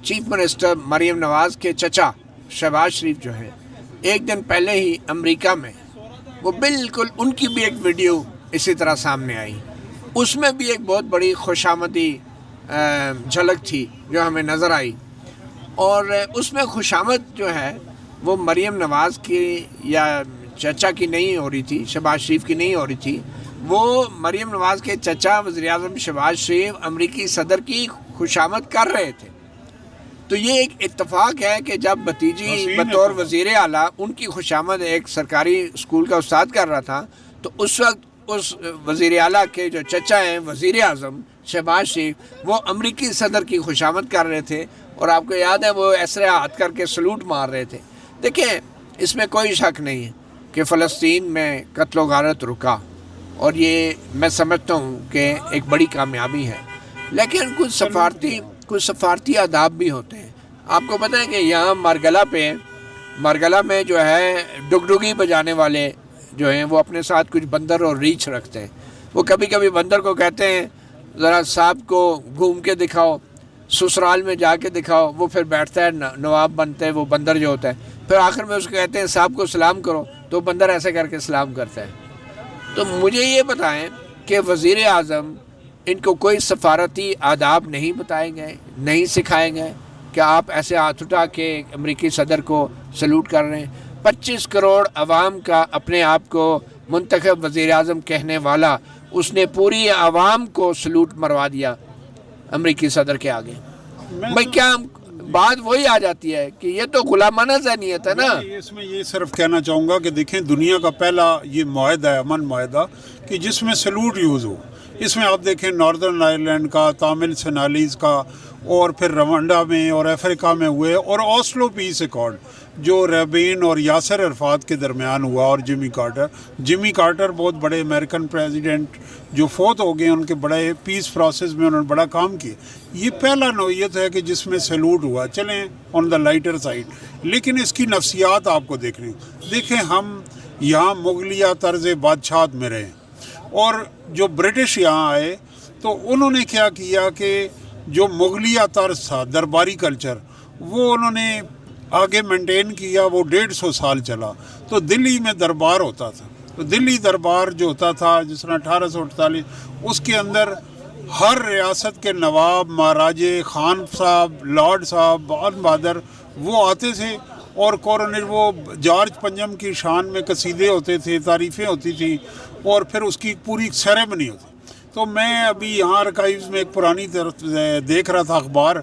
Chief minister Maryam Nawaz کے چچا شہباز شریف جو ہیں، ایک دن پہلے ہی امریکہ میں وہ بالکل ان کی بھی ایک ویڈیو اسی طرح سامنے آئی، اس میں بھی ایک بہت بڑی خوشامدی جھلک تھی جو ہمیں نظر آئی، اور اس میں خوشامد جو ہے وہ مریم نواز کی یا چچا کی نہیں ہو رہی تھی، شہباز شریف کی نہیں ہو رہی تھی، وہ مریم نواز کے چچا وزیر اعظم شہباز شریف امریکی صدر کی خوشامد کر رہے تھے۔ تو یہ ایک اتفاق ہے کہ جب بھتیجی بطور وزیر اعلیٰ ان کی خوشامد ایک سرکاری اسکول کا استاد کر رہا تھا، تو اس وقت اس وزیر اعلیٰ کے جو چچا ہیں وزیر اعظم شہباز شریف، وہ امریکی صدر کی خوشامد کر رہے تھے، اور آپ کو یاد ہے وہ ایسے ہاتھ کر کے سلوٹ مار رہے تھے۔ دیکھیں، اس میں کوئی شک نہیں ہے کہ فلسطین میں قتل و غارت رکا، اور یہ میں سمجھتا ہوں کہ ایک بڑی کامیابی ہے، لیکن کچھ سفارتی آداب بھی ہوتے ہیں۔ آپ کو پتہ ہے کہ یہاں مارگلہ میں جو ہے ڈگڈگی بجانے والے جو ہیں وہ اپنے ساتھ کچھ بندر اور ریچھ رکھتے ہیں۔ وہ کبھی کبھی بندر کو کہتے ہیں ذرا صاحب کو گھوم کے دکھاؤ، سسرال میں جا کے دکھاؤ، وہ پھر بیٹھتا ہے، نواب بنتا ہے وہ بندر جو ہوتا ہے، پھر آخر میں اس کو کہتے ہیں صاحب کو سلام کرو، تو بندر ایسے کر کے سلام کرتا ہے۔ تو مجھے یہ بتائیں کہ وزیر اعظم ان کو کوئی سفارتی آداب نہیں بتائے گئے، نہیں سکھائے گئے کہ آپ ایسے ہاتھ اٹھا کے امریکی صدر کو سلوٹ کر رہے ہیں؟ 25 کروڑ عوام کا اپنے آپ کو منتخب وزیر اعظم کہنے والا، اس نے پوری عوام کو سلوٹ مروا دیا امریکی صدر کے آگے۔ بھائی کیا بات وہی آ جاتی ہے کہ یہ تو غلامانہ ذہنیت ہے نا۔ اس میں یہ صرف کہنا چاہوں گا کہ دیکھیں، دنیا کا پہلا یہ معاہدہ ہے، امن معاہدہ، کہ جس میں سلوٹ یوز ہو۔ اس میں آپ دیکھیں ناردرن آئرلینڈ کا، تامل سینالیز کا، اور پھر روانڈا میں اور افریقہ میں ہوئے، اور اوسلو پیس ایکارڈ جو ریبین اور یاسر عرفات کے درمیان ہوا، اور جمی کارٹر بہت بڑے امریکن پریزیڈنٹ جو فوت ہو گئے، ان کے بڑے پیس پروسیس میں انہوں نے بڑا کام کیا۔ یہ پہلا نوعیت ہے کہ جس میں سیلوٹ ہوا۔ چلیں آن دا لائٹر سائڈ، لیکن اس کی نفسیات آپ کو دیکھیں ہم یہاں مغلیہ طرز بادشاہت میں رہے، اور جو برٹش یہاں آئے تو انہوں نے کیا کیا کہ جو مغلیہ طرز تھا، درباری کلچر، وہ انہوں نے آگے مینٹین کیا، وہ 150 سال چلا۔ تو دلی میں دربار ہوتا تھا، تو دلی دربار جو ہوتا تھا جس طرح 1848، اس کے اندر ہر ریاست کے نواب، مہاراجے، خان صاحب، لارڈ صاحب، بہت بہادر وہ آتے تھے، اور کورونر وہ جارج پنجم کی شان میں قصیدے ہوتے تھے، تعریفیں ہوتی تھیں، اور پھر اس کی پوری سیریمنی ہوتی۔ تو میں ابھی یہاں آرکائیوز میں ایک پرانی طرف دیکھ رہا تھا اخبار،